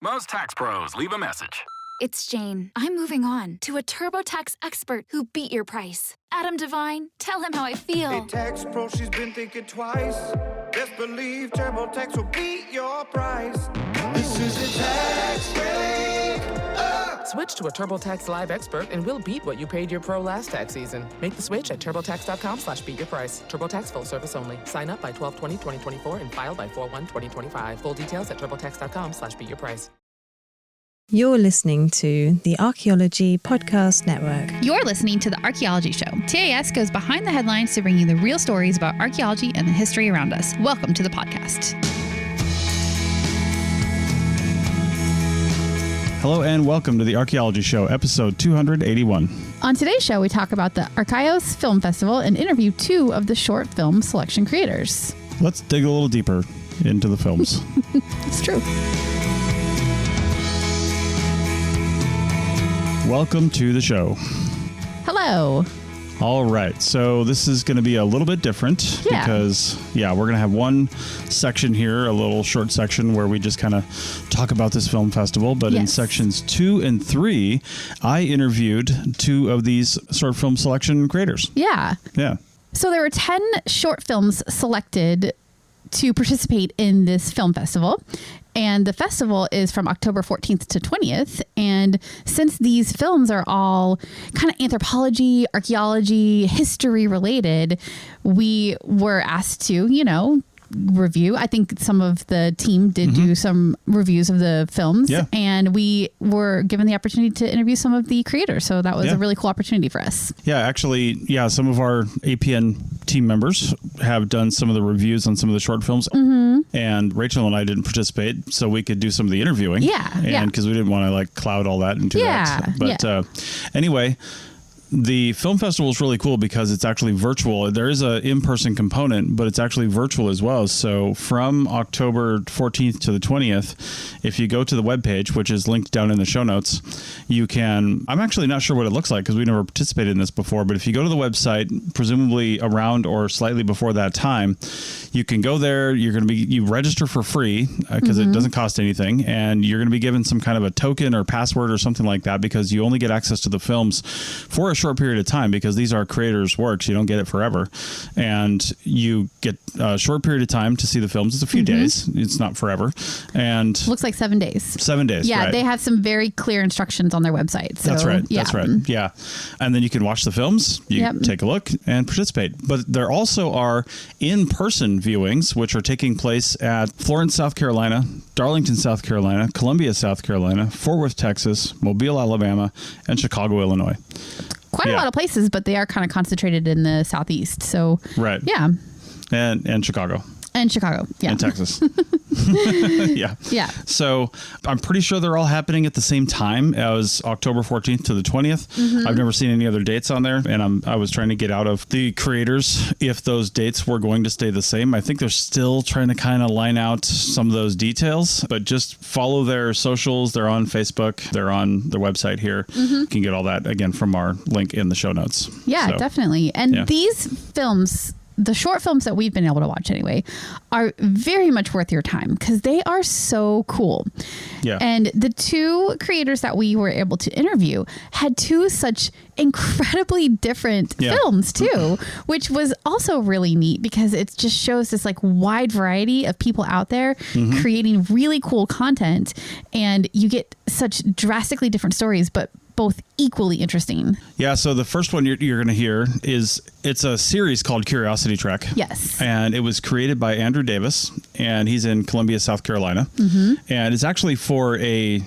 Most tax pros leave a message. It's Jane. I'm moving on to a TurboTax expert who beat your price. Adam Devine, tell him how I feel. Hey, tax pro, she's been thinking twice. Best believe TurboTax will beat your price. This is a tax break. Switch to a TurboTax Live expert and we'll beat what you paid your pro last tax season. Make the switch at TurboTax.com/beatyourprice. TurboTax full service only. Sign up by 12/20/2024 and file by 4/1/2025. Full details at TurboTax.com/beatyourprice. You're listening to the Archaeology Podcast Network. You're listening to The Archaeology Show. TAS goes behind the headlines to bring you the real stories about archaeology and the history around us. Welcome to the podcast. Hello and welcome to the Archaeology Show, episode 281. On today's show, we talk about the Arkhaios Film Festival and interview two of the short film selection creators. Let's dig a little deeper into the films. It's true. Welcome to the show. Hello. All right, so this is going to be a little bit different because, we're going to have one section here, a little short section where we just kind of talk about this film festival. But in sections 2 and 3, I interviewed two of these short film selection creators. Yeah. So there were 10 short films selected to participate in this film festival. And the festival is from October 14th to 20th. And since these films are all kind of anthropology, archaeology, history related, we were asked to, review. I think some of the team did do some reviews of the films. Yeah. And we were given the opportunity to interview some of the creators. So that was a really cool opportunity for us. Yeah, actually, some of our APN team members have done some of the reviews on some of the short films. And Rachel and I didn't participate, so we could do some of the interviewing. And because we didn't want to cloud all that into that. But anyway, the film festival is really cool because it's actually virtual. There is an in-person component, but it's actually virtual as well. So from October 14th to the 20th, if you go to the webpage, which is linked down in the show notes, you can, I'm actually not sure what it looks like because we never participated in this before, but if you go to the website, presumably around or slightly before that time, you can go there. You register for free because it doesn't cost anything. And you're going to be given some kind of a token or password or something like that because you only get access to the films for a short period of time because these are creators' works. You don't get it forever. And you get a short period of time to see the films. It's a few days. It's not forever. And looks like 7 days. 7 days. Yeah, right. They have some very clear instructions on their website. So, That's right. Yeah. And then you can watch the films, take a look and participate. But there also are in-person viewings, which are taking place at Florence, South Carolina, Darlington, South Carolina, Columbia, South Carolina, Fort Worth, Texas, Mobile, Alabama, and Chicago, Illinois. Quite a lot of places, but they are kind of concentrated in the Southeast. So, yeah. And Chicago. And Chicago, And Texas. Yeah. So I'm pretty sure they're all happening at the same time as October 14th to the 20th. I've never seen any other dates on there, and I was trying to get out of the creators if those dates were going to stay the same. I think they're still trying to kind of line out some of those details, but just follow their socials. They're on Facebook. They're on their website here. You can get all that, again, from our link in the show notes. Yeah, definitely. And these films, the short films that we've been able to watch anyway, are very much worth your time because they are so cool. Yeah. And the two creators that we were able to interview had two such incredibly different films too, which was also really neat because it just shows this wide variety of people out there creating really cool content, and you get such drastically different stories, but both equally interesting. Yeah, so the first one you're going to hear it's a series called Curiosity Trek. Yes. And it was created by Andrew Davis, and he's in Columbia, South Carolina. And it's actually for a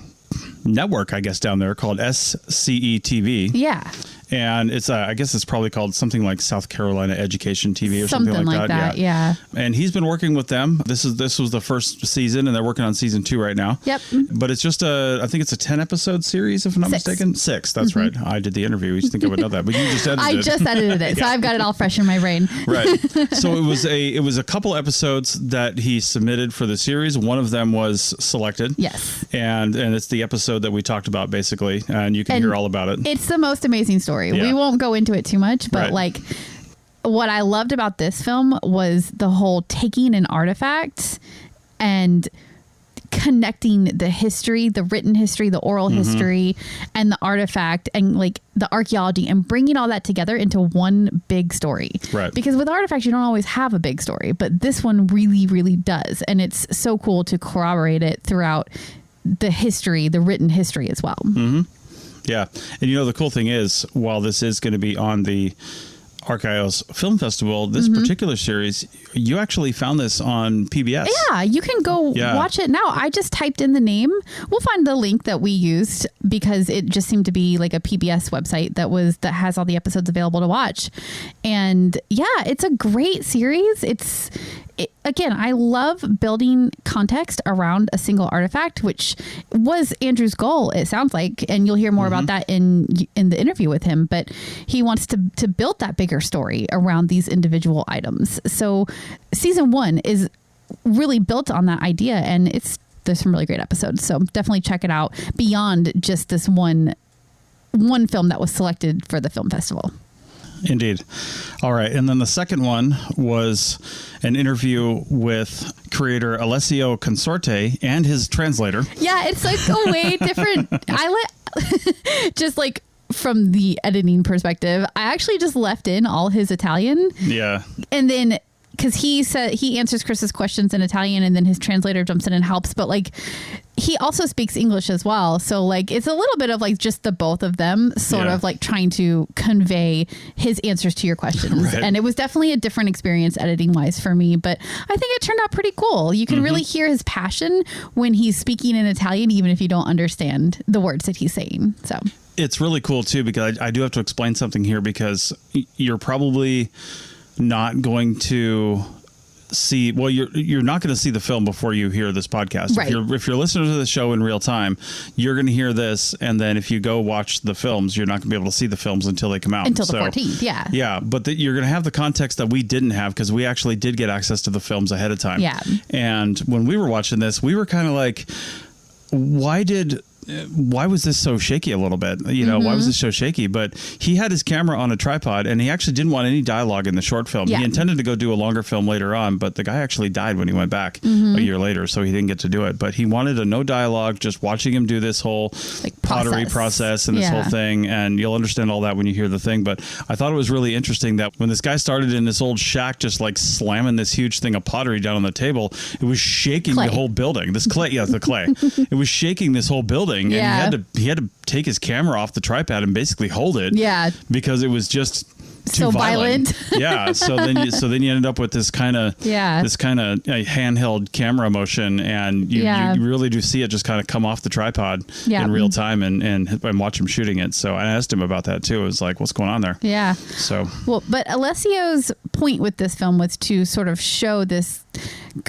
network, I guess, down there called SCE-TV. Yeah. And it's, I guess it's probably called something like South Carolina Education TV or something like that. Yeah. And he's been working with them. This was the first season, and they're working on season 2 right now. Yep. But it's just I think it's a 10-episode series, if I'm not mistaken. 6, that's right. I did the interview. You think I would know that, but you just edited it. I just edited it, so I've got it all fresh in my brain. Right. So it was a couple episodes that he submitted for the series. One of them was selected. Yes. And it's the episode that we talked about, basically, and you can hear all about it. It's the most amazing story. Yeah. We won't go into it too much, but what I loved about this film was the whole taking an artifact and connecting the history, the written history, the oral history, and the artifact, and like the archaeology, and bringing all that together into one big story. Right. Because with artifacts, you don't always have a big story, but this one really, really does. And it's so cool to corroborate it throughout the history, the written history as well. Yeah. And the cool thing is, while this is going to be on the Arkhaios Film Festival, this particular series, you actually found this on PBS. Yeah, you can go watch it now. I just typed in the name. We'll find the link that we used because it just seemed to be like a PBS website that has all the episodes available to watch. And yeah, it's a great series. Again, I love building context around a single artifact, which was Andrew's goal, it sounds like, and you'll hear more about that in the interview with him. But he wants to build that bigger story around these individual items. So season 1 is really built on that idea, and there's some really great episodes. So definitely check it out beyond just this one film that was selected for the film festival. Indeed. All right. And then the second one was an interview with creator Alessio Consorte and his translator. Yeah, it's like a way different. Just like from the editing perspective, I actually just left in all his Italian. Yeah. And then because he said he answers Chris's questions in Italian, and then his translator jumps in and helps. But like, he also speaks English as well. So like, it's a little bit of like just the both of them sort of like trying to convey his answers to your questions. Right. And it was definitely a different experience editing wise for me, but I think it turned out pretty cool. You can really hear his passion when he's speaking in Italian, even if you don't understand the words that he's saying. So it's really cool too, because I do have to explain something here, because you're probably not going to see, well, you're not going to see the film before you hear this podcast. Right. If you're listening to the show in real time, you're going to hear this, and then if you go watch the films, you're not going to be able to see the films until they come out. Until the 14th, yeah. Yeah, but you're going to have the context that we didn't have, because we actually did get access to the films ahead of time. Yeah. And when we were watching this, we were kind of like, why was this so shaky a little bit? Why was this so shaky? But he had his camera on a tripod, and he actually didn't want any dialogue in the short film. Yeah. He intended to go do a longer film later on, but the guy actually died when he went back a year later, so he didn't get to do it. But he wanted a no dialogue, just watching him do this whole like pottery process and this whole thing. And you'll understand all that when you hear the thing. But I thought it was really interesting that when this guy started in this old shack, just like slamming this huge thing of pottery down on the table, it was shaking the whole building. This clay, the clay. It was shaking this whole building. And he had to take his camera off the tripod and basically hold it. Yeah. Because it was just too so violent. Yeah. So then you ended up with this kind of handheld camera motion, and you really do see it just kind of come off the tripod in real time and watch him shooting it. So I asked him about that too. It was like, what's going on there? Yeah. So but Alessio's point with this film was to sort of show this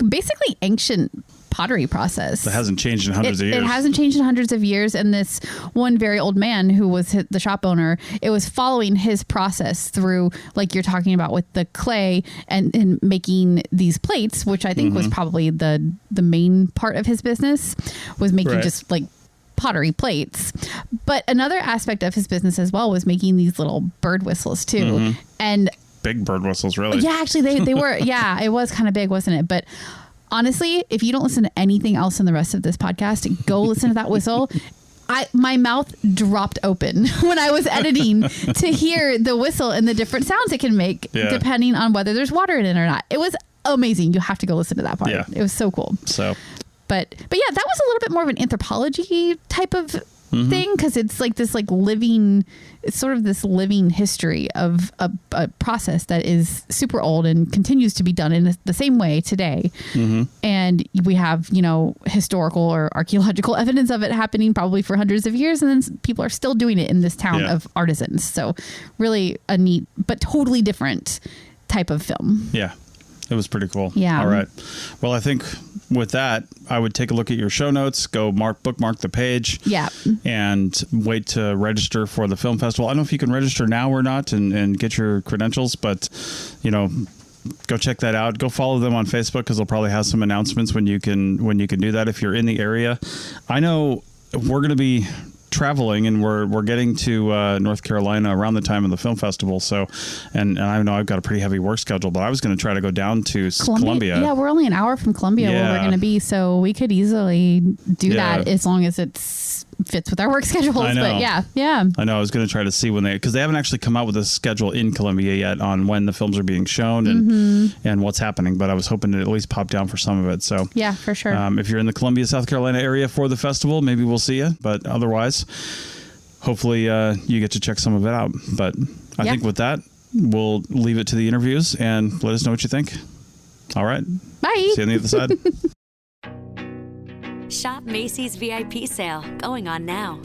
basically ancient pottery process that hasn't changed in hundreds of years. It hasn't changed in hundreds of years. And this one very old man who was the shop owner, it was following his process through, like you're talking about with the clay and making these plates, which I think was probably the main part of his business, was making just like pottery plates. But another aspect of his business as well was making these little bird whistles too. And big bird whistles, really. Yeah, actually they were, it was kind of big, wasn't it? But honestly, if you don't listen to anything else in the rest of this podcast, go listen to that whistle. My mouth dropped open when I was editing to hear the whistle and the different sounds it can make depending on whether there's water in it or not. It was amazing. You have to go listen to that part. Yeah. It was so cool. But yeah, that was a little bit more of an anthropology type of thing, because it's like this it's sort of this living history of a process that is super old and continues to be done in the same way today. And we have, historical or archaeological evidence of it happening probably for hundreds of years, and then people are still doing it in this town of artisans. So really a neat but totally different type of film. Yeah. It was pretty cool. Yeah. All right. Well, I think with that, I would take a look at your show notes, go bookmark the page. Yeah. And wait to register for the film festival. I don't know if you can register now or not and get your credentials, but, go check that out. Go follow them on Facebook, because they'll probably have some announcements when you can do that if you're in the area. I know we're going to be traveling, and we're getting to North Carolina around the time of the film festival. So, and I know I've got a pretty heavy work schedule, but I was going to try to go down to Columbia. Yeah, we're only an hour from Columbia where we're going to be, so we could easily do that as long as it's fits with our work schedules. I know. But yeah. I know. I was going to try to see when because they haven't actually come out with a schedule in Columbia yet on when the films are being shown and what's happening. But I was hoping to at least pop down for some of it. So yeah, for sure. If you're in the Columbia, South Carolina area for the festival, maybe we'll see you. But otherwise, hopefully you get to check some of it out. But I think with that, we'll leave it to the interviews and let us know what you think. All right. Bye. See you on the other side. Shop Macy's VIP sale going on now.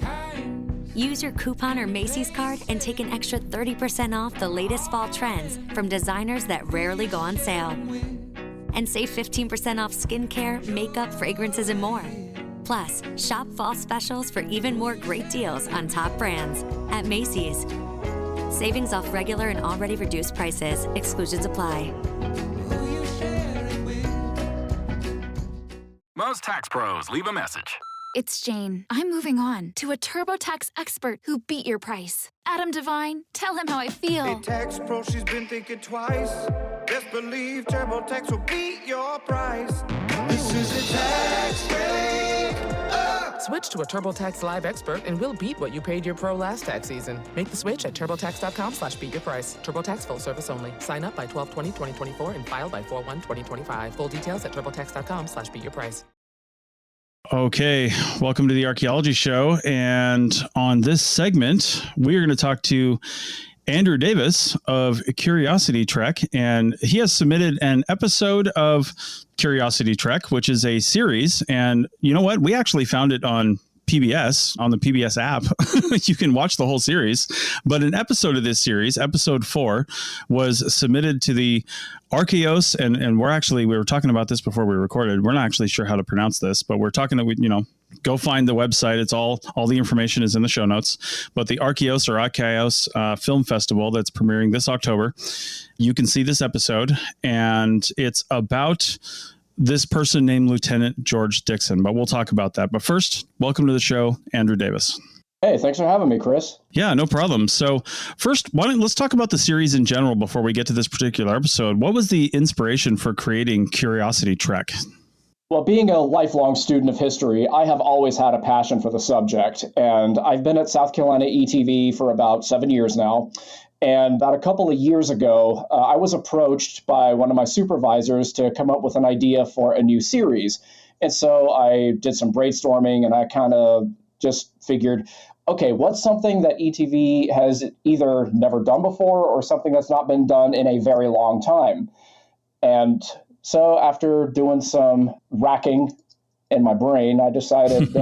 Use your coupon or Macy's card and take an extra 30% off the latest fall trends from designers that rarely go on sale. And save 15% off skincare, makeup, fragrances, and more. Plus, shop fall specials for even more great deals on top brands at Macy's. Savings off regular and already reduced prices. Exclusions apply. Most tax pros leave a message. It's Jane. I'm moving on to a TurboTax expert who beat your price. Adam Devine, tell him how I feel. A tax pro, she's been thinking twice. Best believe TurboTax will beat your price. This is a tax break. Switch to a TurboTax Live expert and we'll beat what you paid your pro last tax season. Make the switch at turbotax.com/beatyourprice. TurboTax full service only. Sign up by 12/20/2024 and file by 4/1/2025. Full details at turbotax.com/beatyourprice. Okay, welcome to the Archaeology Show. And on this segment, we are going to talk to Andrew Davis of Curiosity Trek, and he has submitted an episode of Curiosity Trek, which is a series. And you know what? We actually found it on PBS, on the PBS app. You can watch the whole series. But an episode of this series, episode 4, was submitted to the Arkhaios, and we were talking about this before we recorded. We're not actually sure how to pronounce this, but we're talking that go find the website. It's all the information is in the show notes. But the Arkhaios Film Festival that's premiering this October, you can see this episode, and it's about this person named Lieutenant George Dixon, but we'll talk about that. But first, welcome to the show, Andrew Davis. Hey, thanks for having me, Chris. Yeah, no problem. So first, let's talk about the series in general before we get to this particular episode. What was the inspiration for creating Curiosity Trek? Well, being a lifelong student of history, I have always had a passion for the subject, and I've been at South Carolina ETV for about 7 years now. And about a couple of years ago, I was approached by one of my supervisors to come up with an idea for a new series. And so I did some brainstorming, and I kind of just figured, okay, what's something that ETV has either never done before or something that's not been done in a very long time? And so after doing some racking in my brain, I decided,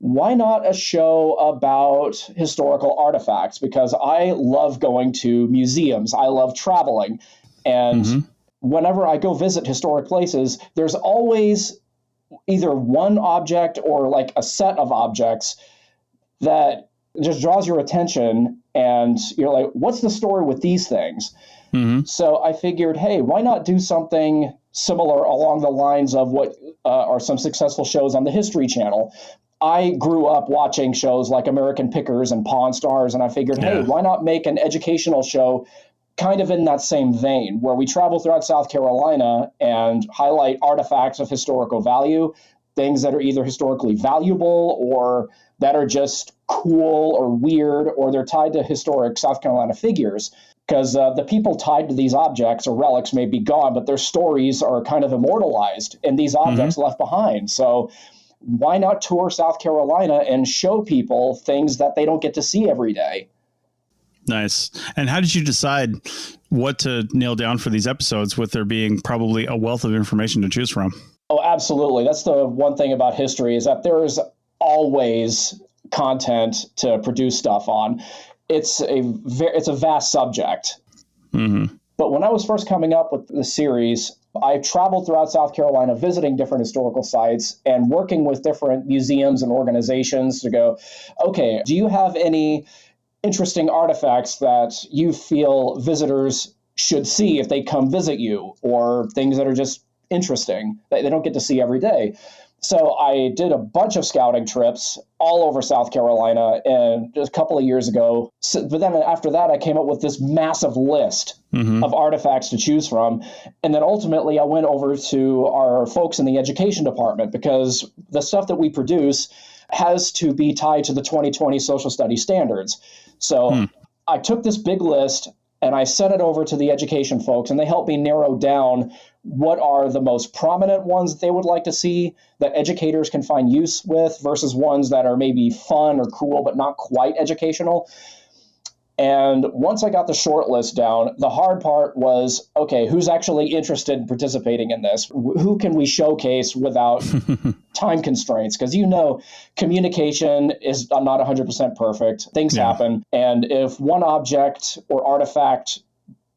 why not a show about historical artifacts? Because I love going to museums. I love traveling. And whenever I go visit historic places, there's always either one object or like a set of objects that just draws your attention. And you're like, what's the story with these things? So I figured, hey, why not do something similar along the lines of what are some successful shows on the History Channel? I grew up watching shows like American Pickers and Pawn Stars, and I figured, hey, why not make an educational show kind of in that same vein, where we travel throughout South Carolina and highlight artifacts of historical value, things that are either historically valuable or that are just cool or weird, or they're tied to historic South Carolina figures. Because the people tied to these objects or relics may be gone, but their stories are kind of immortalized in these objects left behind. So why not tour South Carolina and show people things that they don't get to see every day? Nice. And how did you decide what to nail down for these episodes, with there being probably a wealth of information to choose from? Oh, absolutely. That's the one thing about history, is that there is always content to produce stuff on. It's a vast subject. But when I was first coming up with the series, I traveled throughout South Carolina visiting different historical sites and working with different museums and organizations to go, okay, do you have any interesting artifacts that you feel visitors should see if they come visit you, or things that are just interesting that they don't get to see every day? So I did a bunch of scouting trips all over South Carolina, and just a couple of years ago. But then after that, I came up with this massive list of artifacts to choose from. And then ultimately, I went over to our folks in the education department, because the stuff that we produce has to be tied to the 2020 social studies standards. So I took this big list and I sent it over to the education folks, and they helped me narrow down what are the most prominent ones that they would like to see that educators can find use with versus ones that are maybe fun or cool but not quite educational. And once I got the short list down, the hard part was, okay, who's actually interested in participating in this? Who can we showcase without time constraints? Because, communication is not 100% perfect. Things happen. And if one object or artifact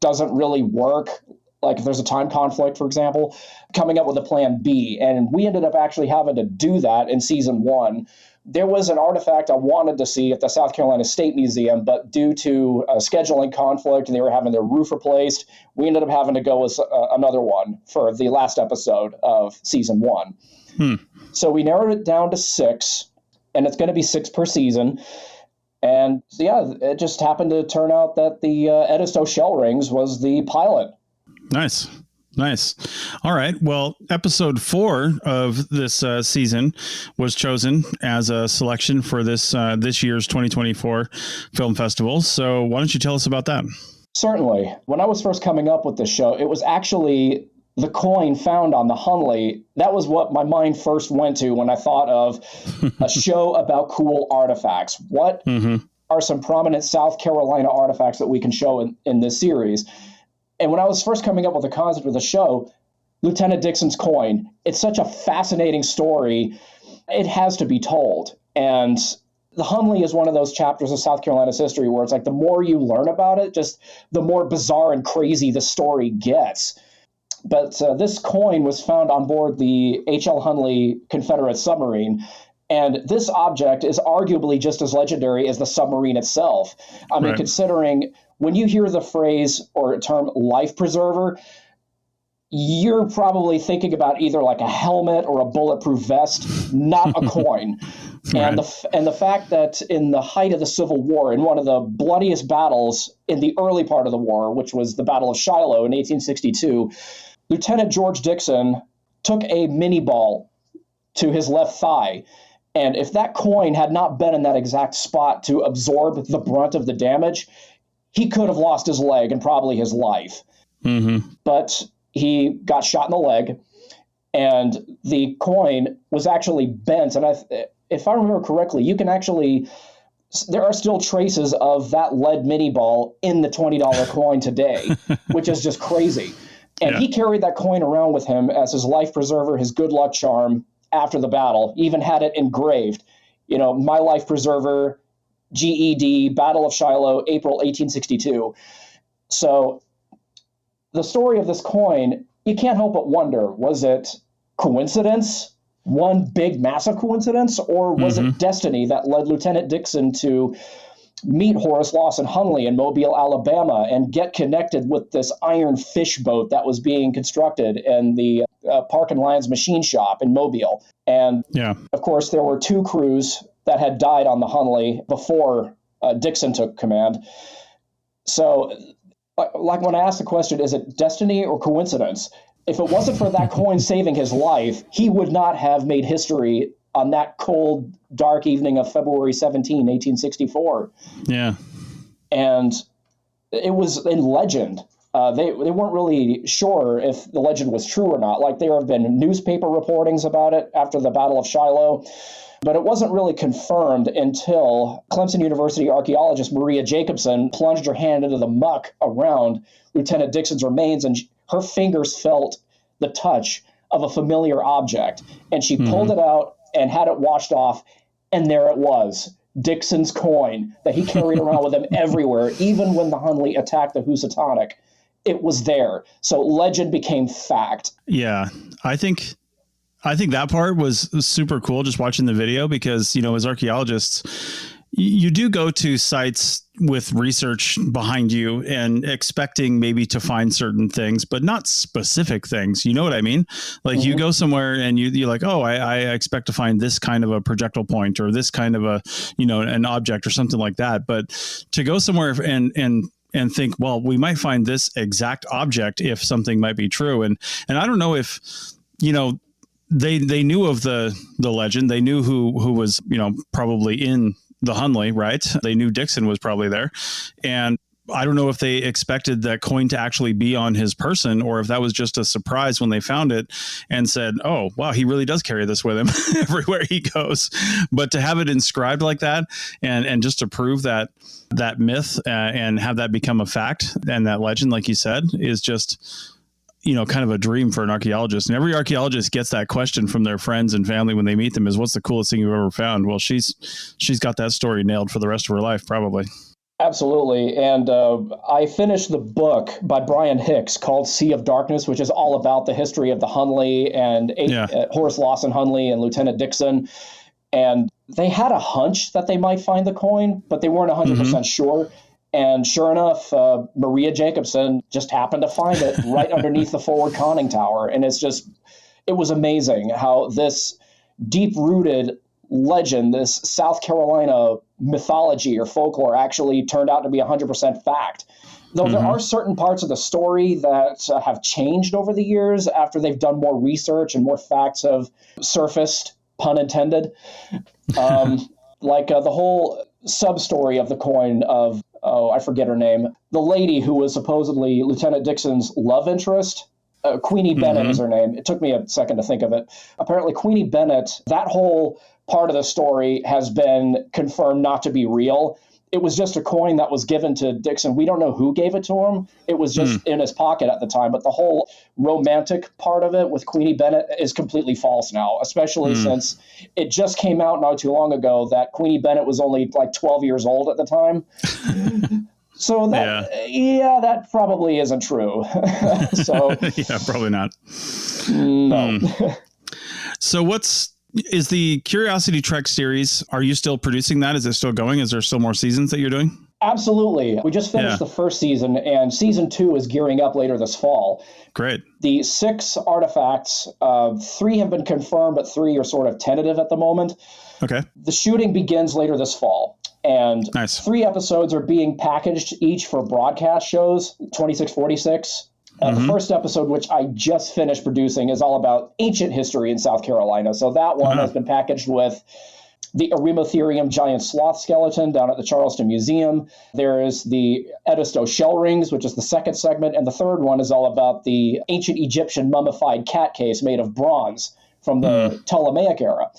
doesn't really work, like if there's a time conflict, for example, coming up with a plan B. And we ended up actually having to do that in season 1. There was an artifact I wanted to see at the South Carolina State Museum, but due to a scheduling conflict, they were having their roof replaced. We ended up having to go with another one for the last episode of season 1. So we narrowed it down to 6, and it's going to be 6 per season. And it just happened to turn out that the Edisto shell rings was the pilot. Nice. All right. Well, episode 4 of this season was chosen as a selection for this year's 2024 film festival. So why don't you tell us about that? Certainly. When I was first coming up with the show, it was actually the coin found on the Hunley. That was what my mind first went to when I thought of a show about cool artifacts. What are some prominent South Carolina artifacts that we can show in this series? And when I was first coming up with the concept of the show, Lieutenant Dixon's coin, it's such a fascinating story. It has to be told. And the Hunley is one of those chapters of South Carolina's history where it's like the more you learn about it, just the more bizarre and crazy the story gets. But this coin was found on board the H.L. Hunley Confederate submarine. And this object is arguably just as legendary as the submarine itself. I mean, considering when you hear the phrase or term life preserver, you're probably thinking about either like a helmet or a bulletproof vest, not a coin. And the fact that in the height of the Civil War, in one of the bloodiest battles in the early part of the war, which was the Battle of Shiloh in 1862, Lieutenant George Dixon took a mini ball to his left thigh. And if that coin had not been in that exact spot to absorb the brunt of the damage, he could have lost his leg and probably his life. But he got shot in the leg, and the coin was actually bent. And if I remember correctly, there are still traces of that lead mini ball in the $20 coin today, which is just crazy. And he carried that coin around with him as his life preserver, his good luck charm after the battle, even had it engraved. My life preserver, GED, Battle of Shiloh, April 1862. So the story of this coin, you can't help but wonder, was it coincidence, one big massive coincidence, or was it destiny that led Lieutenant Dixon to meet Horace Lawson Hunley in Mobile, Alabama, and get connected with this iron fish boat that was being constructed in the Park and Lyons machine shop in Mobile? And of course, there were 2 crews that had died on the Hunley before Dixon took command. So, like when I asked the question, is it destiny or coincidence? If it wasn't for that coin saving his life, he would not have made history on that cold, dark evening of February 17, 1864. Yeah. And it was in legend. They weren't really sure if the legend was true or not. Like, there have been newspaper reportings about it after the Battle of Shiloh, but it wasn't really confirmed until Clemson University archaeologist Maria Jacobson plunged her hand into the muck around Lieutenant Dixon's remains, and her fingers felt the touch of a familiar object. And she pulled it out and had it washed off, and there it was, Dixon's coin that he carried around with him everywhere, even when the Hunley attacked the Housatonic. It was there. So legend became fact. Yeah, I think that part was super cool, just watching the video, because, as archaeologists, you do go to sites with research behind you and expecting maybe to find certain things, but not specific things. You know what I mean? Like you go somewhere and you're like, oh, I expect to find this kind of a projectile point or this kind of a, an object or something like that. But to go somewhere and think, well, we might find this exact object if something might be true. And I don't know if, they knew of the legend. They knew who was, probably in the Hunley, right? They knew Dixon was probably there. And I don't know if they expected that coin to actually be on his person or if that was just a surprise when they found it and said, oh, wow, he really does carry this with him everywhere he goes. But to have it inscribed like that and just to prove that myth and have that become a fact and that legend, like you said, is just, kind of a dream for an archaeologist. And every archaeologist gets that question from their friends and family when they meet them is, what's the coolest thing you've ever found? Well, she's got that story nailed for the rest of her life, probably. Absolutely. And I finished the book by Brian Hicks called Sea of Darkness, which is all about the history of the Hunley and Horace Lawson Hunley and Lieutenant Dixon. And they had a hunch that they might find the coin, but they weren't 100% sure. And sure enough, Maria Jacobson just happened to find it right underneath the forward conning tower. And it was amazing how this deep-rooted legend, this South Carolina mythology or folklore actually turned out to be 100% fact. Though there are certain parts of the story that have changed over the years after they've done more research and more facts have surfaced, pun intended. Like the whole sub-story of the coin of, I forget her name, the lady who was supposedly Lieutenant Dixon's love interest. Queenie Bennett is her name. It took me a second to think of it. Apparently, Queenie Bennett, that whole part of the story has been confirmed not to be real. It was just a coin that was given to Dixon. We don't know who gave it to him. It was just in his pocket at the time. But the whole romantic part of it with Queenie Bennett is completely false now, especially since it just came out not too long ago that Queenie Bennett was only like 12 years old at the time. So that probably isn't true. So yeah, probably not. No. So is the Curiosity Trek series, are you still producing that? Is it still going? Is there still more seasons that you're doing? Absolutely. We just finished the first season, and season 2 is gearing up later this fall. Great. The 6 artifacts, 3 have been confirmed, but 3 are sort of tentative at the moment. Okay. The shooting begins later this fall, and 3 episodes are being packaged each for broadcast shows, 2646. The first episode, which I just finished producing, is all about ancient history in South Carolina. So that one has been packaged with the Eremotherium giant sloth skeleton down at the Charleston Museum. There is the Edisto shell rings, which is the second segment. And the third one is all about the ancient Egyptian mummified cat case made of bronze from the Ptolemaic era.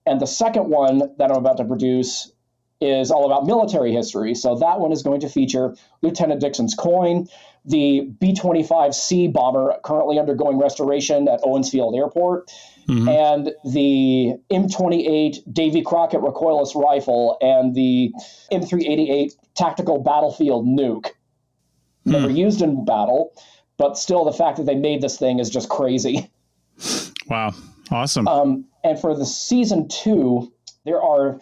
And the second one that I'm about to produce is all about military history. So that one is going to feature Lieutenant Dixon's coin, the B-25C bomber currently undergoing restoration at Owensfield Airport, and the M28 Davy Crockett recoilless rifle and the M388 tactical battlefield nuke. Never used in battle, but still the fact that they made this thing is just crazy. Wow. Awesome. And for the season 2, there are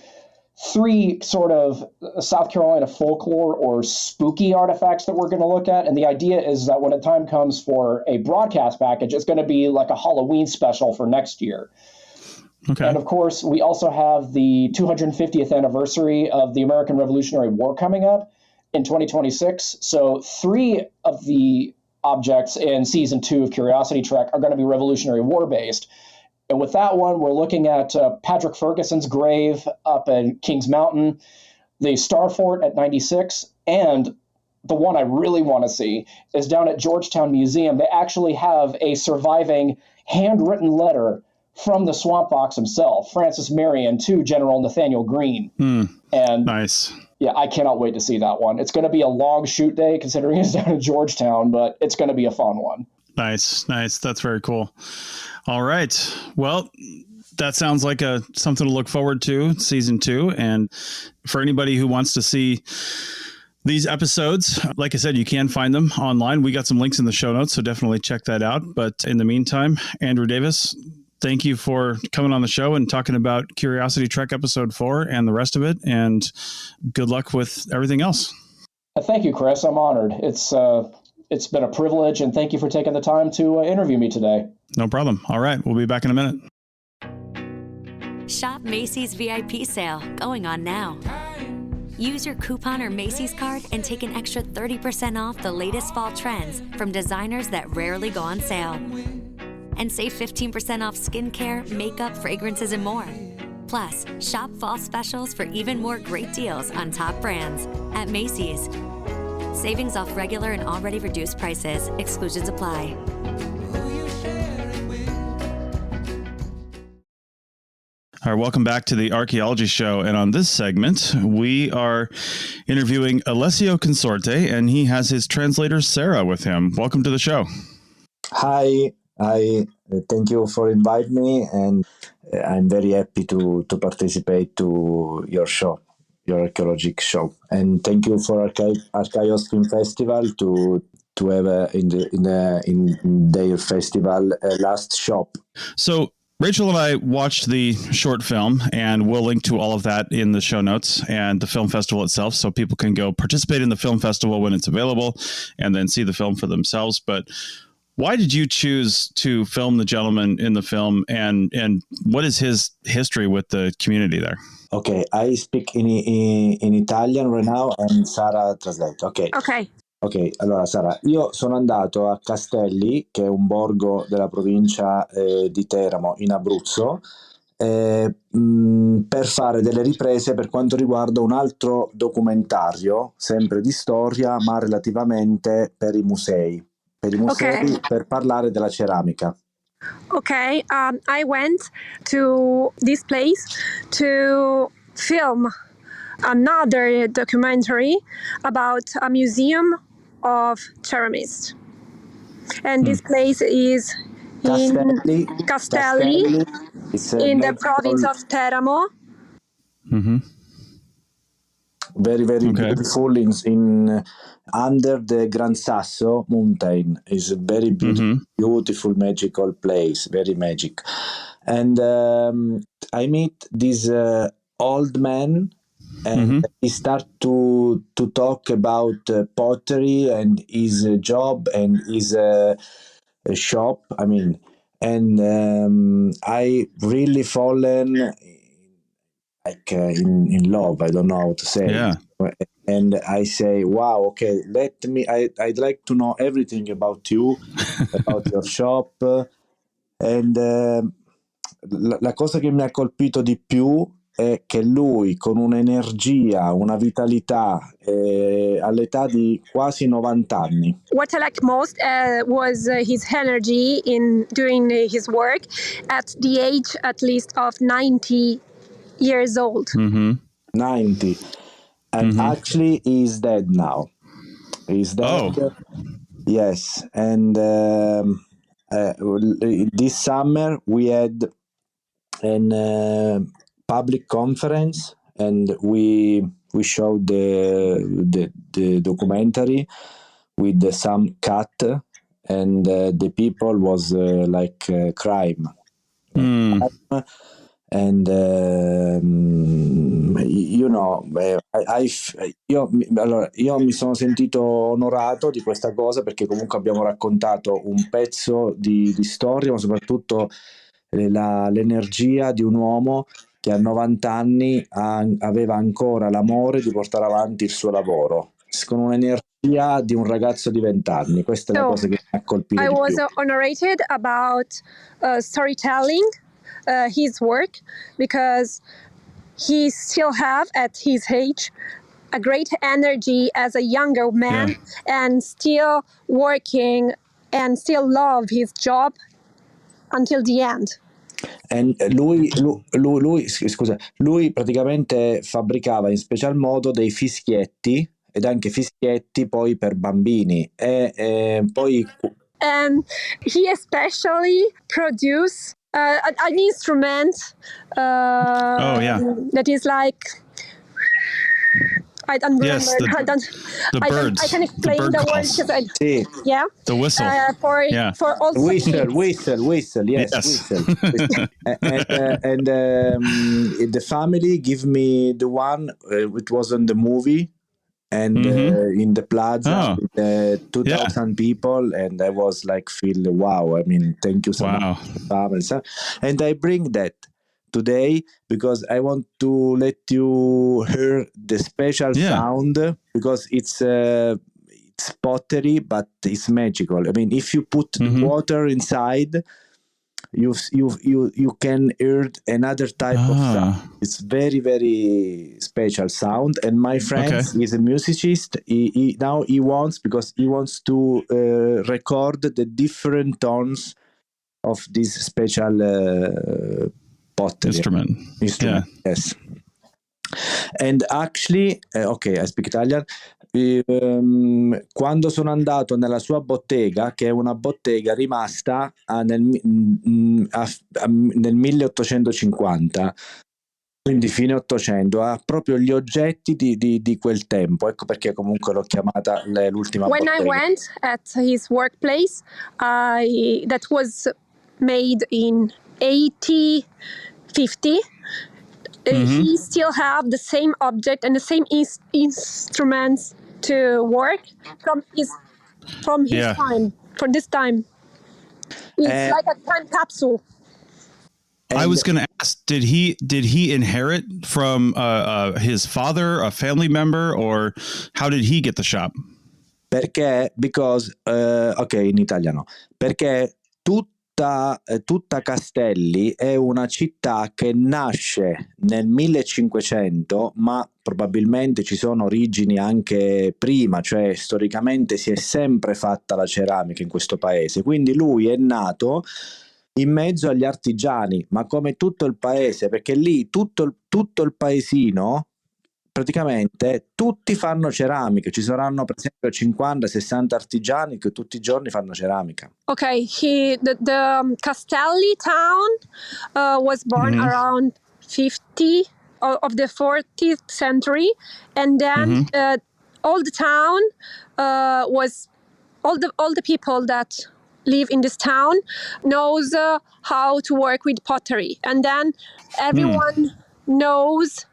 3 sort of South Carolina folklore or spooky artifacts that we're going to look at. And the idea is that when the time comes for a broadcast package, it's going to be like a Halloween special for next year. Okay. And of course, we also have the 250th anniversary of the American Revolutionary War coming up in 2026. So 3 of the objects in season 2 of Curiosity Trek are going to be Revolutionary War based. And with that one, we're looking at Patrick Ferguson's grave up in Kings Mountain, the Star Fort at 96, and the one I really want to see is down at Georgetown Museum. They actually have a surviving handwritten letter from the Swamp Fox himself, Francis Marion, to General Nathaniel Greene. And nice. Yeah, I cannot wait to see that one. It's going to be a long shoot day considering it's down in Georgetown, but it's going to be a fun one. Nice. That's very cool. All right. Well, that sounds like something to look forward to, season 2. And for anybody who wants to see these episodes, like I said, you can find them online. We got some links in the show notes, so definitely check that out. But in the meantime, Andrew Davis, thank you for coming on the show and talking about Curiosity Trek episode 4 and the rest of it. And good luck with everything else. Thank you, Chris. I'm honored. It's been a privilege, and thank you for taking the time to interview me today. No problem. All right. We'll be back in a minute. Shop Macy's VIP sale going on now. Use your coupon or Macy's card and take an extra 30% off the latest fall trends from designers that rarely go on sale. And save 15% off skincare, makeup, fragrances, and more. Plus, shop fall specials for even more great deals on top brands at Macy's. Savings off regular and already reduced prices. Exclusions apply. All right, welcome back to the Archaeology Show. And on this segment, we are interviewing Alessio Consorte, and he has his translator, Sarah, with him. Welcome to the show. Hi, thank you for inviting me, and I'm very happy to participate to your show, your archaeological show. And thank you for Arkhaios Film Festival to have in their festival last shop. So Rachel and I watched the short film, and we'll link to all of that in the show notes and the film festival itself, so people can go participate in the film festival when it's available and then see the film for themselves. But why did you choose to film the gentleman in the film, and what is his history with the community there? Okay, I speak in Italian right now, and Sara translate. Ok, allora Sara, io sono andato a Castelli, che è un borgo della provincia di Teramo in Abruzzo, per fare delle riprese per quanto riguarda un altro documentario, sempre di storia, ma relativamente per i musei, per parlare della ceramica. Okay, I went to this place to film another documentary about a museum of ceramists. And this place is in Castelli in the province of Teramo. Mm-hmm. Very, very beautiful in under the Gran Sasso mountain. Is a very beautiful, beautiful, magical place, very magic. And I meet this old man, and he start to talk about pottery and his job and his shop. I mean, and I really fallen like in love. I don't know how to say. Yeah. And I say, wow, okay, I'd like to know everything about you, about your shop. And la cosa che mi ha colpito di più è che lui, con un'energia, una vitalità, all'età di quasi 90 anni. What I like most was his energy in doing his work at the age at least of 90 years old. 90. And actually he's dead now. He's dead. Oh. Yes. And this summer we had a public conference, and we showed the documentary with some cut, and the people was like crime. And you know, io mi sono sentito onorato di questa cosa, perché comunque abbiamo raccontato un pezzo di storia, ma soprattutto l'energia di un uomo che a 90 anni aveva ancora l'amore di portare avanti il suo lavoro, con un'energia di un ragazzo di 20 anni. Questa è la cosa che mi ha colpito di più. I was honored about storytelling. His work, because he still have at his age a great energy as a younger man, and still working and still love his job until the end. And lui praticamente fabbricava in special modo dei fischietti, ed anche fischietti poi per bambini, e poi and he especially produced an instrument that is like, I don't remember. Yes, the birds. I can explain the bird the calls. word. Sì. Yeah. The whistle. For all whistle. Yes. Yes. Whistle. and the family give me the one. It was on the movie. And in the plaza, with 2,000 people, and I was like, wow. I mean, thank you so much, family. And I bring that today because I want to let you hear the special sound, because it's pottery, but it's magical. I mean, if you put the water inside, you can hear another type of sound. It's very, very special sound. And my friend is a musicist. He wants to record the different tones of this special pottery instrument. Yes. And actually, I speak Italian. Quando sono andato nella sua bottega, che è una bottega rimasta nel 1850, quindi fine 800, ha proprio gli oggetti di quel tempo. Ecco perché comunque l'ho chiamata l'ultima When bottega. I went at his workplace, that was made in 1850. He still have the same object and the same instruments to work from his time, from this time. It's like a time capsule. I was going to ask, did he inherit from his father, a family member, or how did he get the shop? Because in italiano, perché tutta Castelli è una città che nasce nel 1500, ma probabilmente ci sono origini anche prima, cioè storicamente si è sempre fatta la ceramica in questo paese, quindi lui è nato in mezzo agli artigiani, ma come tutto il paese, perché lì tutto il paesino, praticamente tutti fanno ceramica, ci saranno per esempio 50-60 artigiani che tutti i giorni fanno ceramica. Okay, the Castelli town was born around 50 of the 40th century, and then all the town was all the people that live in this town knows how to work with pottery, and then everyone knows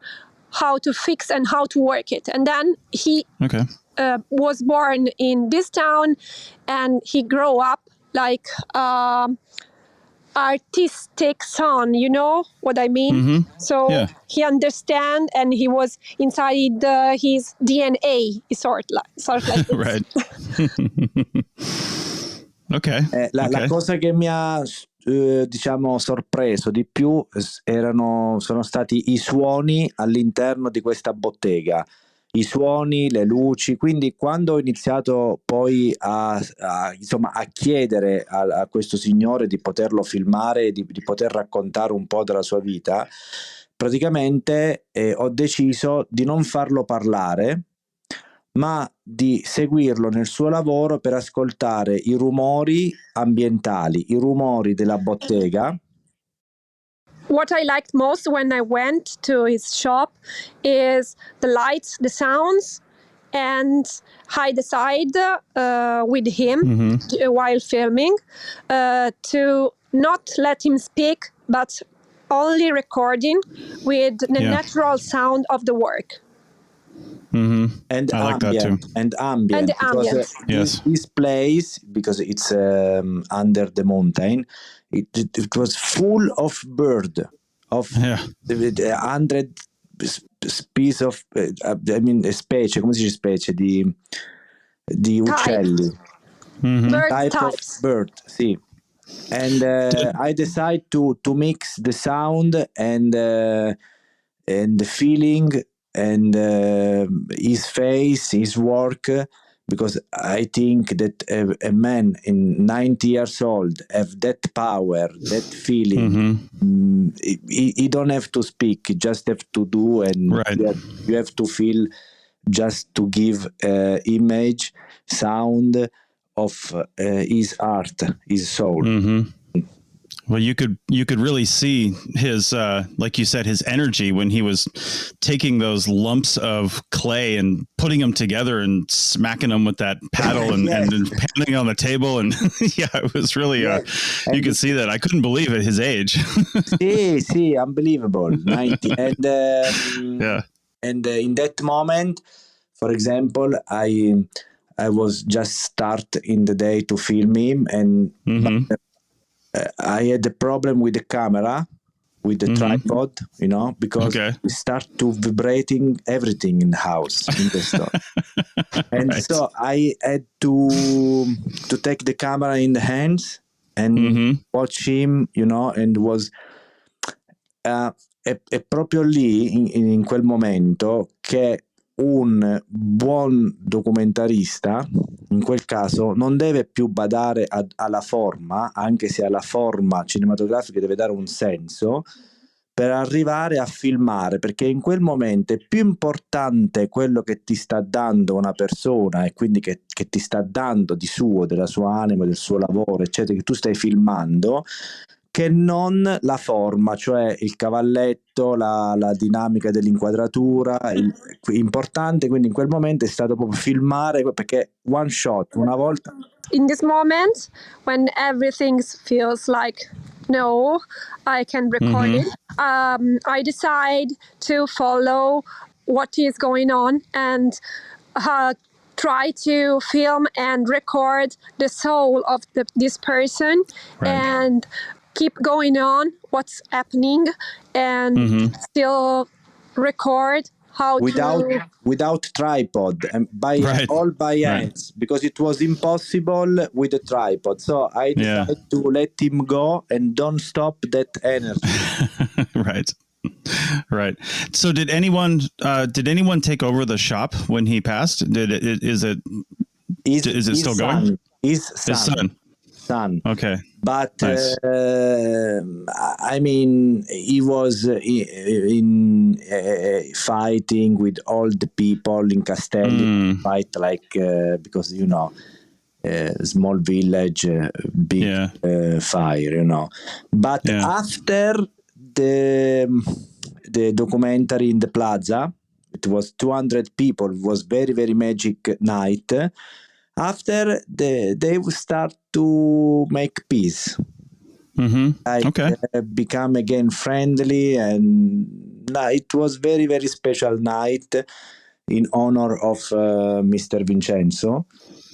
how to fix and how to work it. And then he was born in this town, and he grew up like artistic son, you know what I mean? So he understand, and he was inside his DNA, sort like this. Right. La cosa che mi ha diciamo sorpreso di più sono stati i suoni all'interno di questa bottega, i suoni, le luci. Quindi quando ho iniziato poi a chiedere a questo signore di poterlo filmare, di poter raccontare un po' della sua vita, praticamente ho deciso di non farlo parlare, ma di seguirlo nel suo lavoro per ascoltare i rumori ambientali, i rumori della bottega. What I liked most when I went to his shop is the lights, the sounds, and I decided with him while filming to not let him speak, but only recording with the natural sound of the work. And I like that too. And ambient. Because, this place, because it's under the mountain, it was full of bird, of 100 species of, specie, come si dice specie di uccelli. Type of bird, sì. And I decided to mix the sound and the feeling and his face, his work, because I think that a man in 90 years old have that power, that feeling. He don't have to speak, he just have to do, and you have to feel, just to give image, sound of his art, his soul. Well, you could really see his, like you said, his energy when he was taking those lumps of clay and putting them together and smacking them with that paddle and pounding on the table. And yeah, it was really, you could see that. I couldn't believe at his age. See, unbelievable. 90. And and in that moment, for example, I was just start in the day to film him, and I had a problem with the camera, with the tripod, because we start to vibrating everything in the house, in the store. And so I had to take the camera in the hands and watch him, and was è proprio lì, in quel momento, che un buon documentarista in quel caso non deve più badare alla forma, anche se alla forma cinematografica deve dare un senso, per arrivare a filmare, perché in quel momento è più importante quello che ti sta dando una persona, e quindi che ti sta dando di suo, della sua anima, del suo lavoro, eccetera, che tu stai filmando, che non la forma, cioè il cavalletto, la dinamica dell'inquadratura. Importante, quindi in quel momento è stato proprio filmare, perché one shot, una volta. In this moment, when everything feels like, no, I can record it, I decide to follow what is going on and try to film and record the soul of this person, and keep going on what's happening, and still record how without tripod, and all by hands, because it was impossible with a tripod. So I decided to let him go and don't stop that energy. Right. So did anyone take over the shop when he passed? Is it still going? His son. Okay. But nice. I mean, he was in fighting with all the people in Castelli, fight like because small village, big fire, But after the documentary in the plaza, it was 200 people. It was very, very magic night. After they will start to make peace, become again friendly, and it was very, very special night in honor of Mr. Vincenzo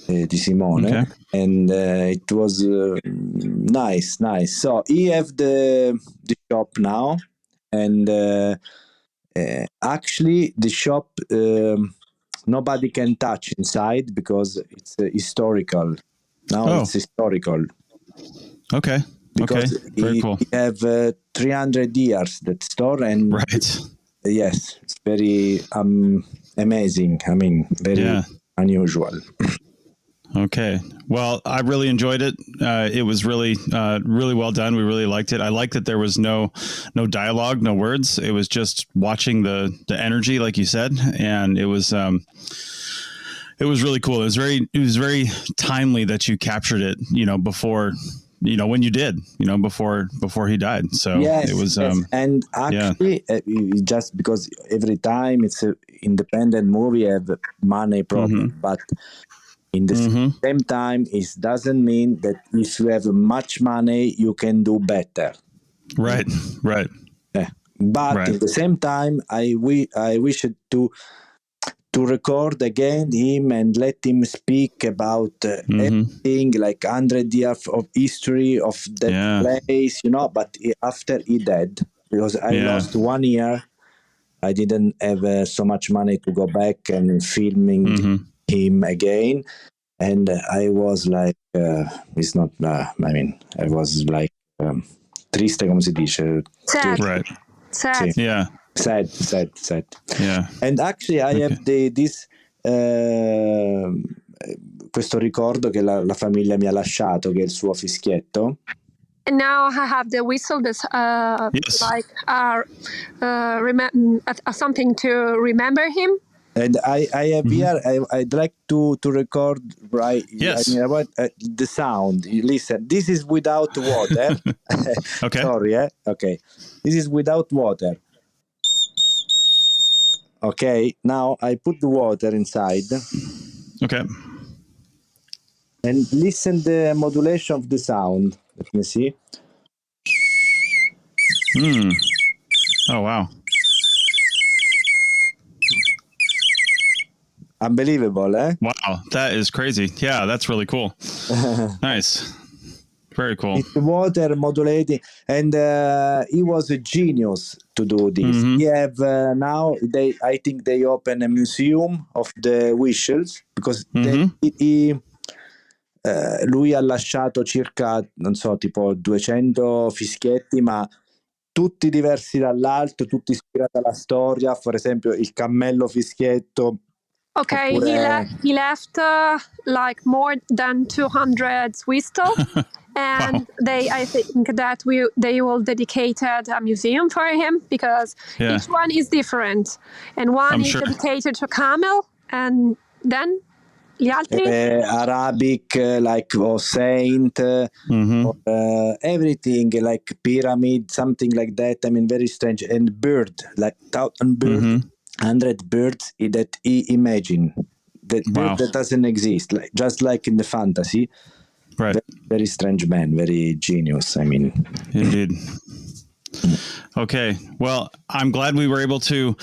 Di Simone, and it was nice. So he have the shop now, and actually the shop. Nobody can touch inside because it's historical. Now it's historical. Okay. Because Very cool. We have 300 years that store, and yes, it's very amazing. I mean, very unusual. Okay. Well, I really enjoyed it. It was really, really well done. We really liked it. I liked that there was no dialogue, no words. It was just watching the energy, like you said, and it was really cool. It was very timely that you captured it, before, when you did, before he died. So it was, and actually, just because every time it's an independent movie, have money problem, but in the same time, it doesn't mean that if you have much money, you can do better. Right. But at the same time, I wish to record again him and let him speak about everything, like 100 years of history of that place, But after he died, because I lost 1 year, I didn't have so much money to go back and filming him again, and I was like, it's not. I was like triste, come si dice? Sad. Right. Sad. Yeah. Sad. Yeah. And actually, I have questo ricordo che la famiglia mi ha lasciato, che è il suo fischietto. And now I have the whistle that's something to remember him. And I have here, I'd like to record, right? Yes. I mean, about the sound. You listen, this is without water. Okay. Sorry, Okay. This is without water. Okay, now I put the water inside. Okay. And listen the modulation of the sound. Let me see. Oh, wow. Unbelievable, eh? Wow, that is crazy. Yeah, that's really cool. Nice. Very cool. It's water modulating, and he was a genius to do this. Mm-hmm. He have now I think they open a museum of the whistles because lui ha lasciato circa, non so, tipo 200 fischietti, ma tutti diversi dall'altro, tutti ispirati alla storia. Per esempio, il cammello fischietto. Okay, he left like more than 200 whistles, and I think that they will dedicate a museum for him because each one is different, and one is dedicated to camel, and then gli altri Arabic, like or saint, or, everything like pyramid, something like that. I mean, very strange. And bird, like 1,000 birds. 100 birds that he imagined that doesn't exist, like just like in the fantasy. Right. Very strange man, very genius. I mean, indeed. Okay. Well, I'm glad we were able to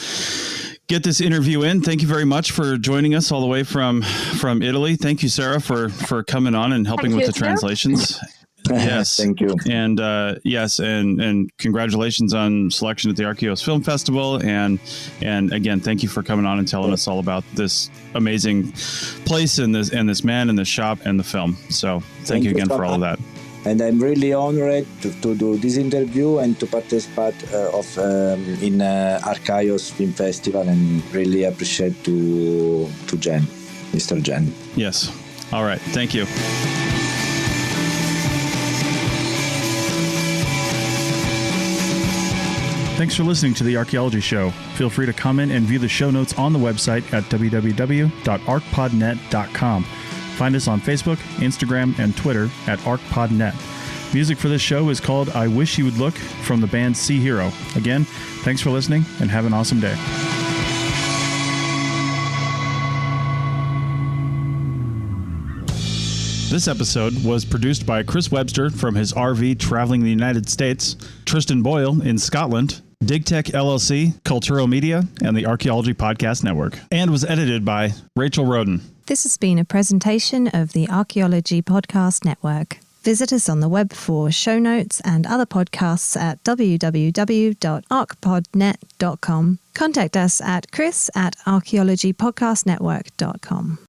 get this interview in. Thank you very much for joining us all the way from Italy. Thank you, Sarah, for coming on and helping with the translations. Yes. Thank you. And yes, and congratulations on selection at the Arkhaios Film Festival. And again, thank you for coming on and telling us all about this amazing place and this man and the shop and the film. So thank you again for all of that. And I'm really honored to do this interview and to participate in Arkhaios Film Festival, and really appreciate to Jen, Mr. Jen. Yes. All right. Thank you. Thanks for listening to The Archaeology Show. Feel free to comment and view the show notes on the website at www.archpodnet.com. Find us on Facebook, Instagram, and Twitter at ArchPodNet. Music for this show is called I Wish You Would Look from the band Sea Hero. Again, thanks for listening and have an awesome day. This episode was produced by Chris Webster from his RV traveling the United States, Tristan Boyle in Scotland, DigTech LLC, Cultural Media, and the Archaeology Podcast Network, and was edited by Rachel Roden. This has been a presentation of the Archaeology Podcast Network. Visit us on the web for show notes and other podcasts at www.archpodnet.com. Contact us at chris@archaeologypodcastnetwork.com.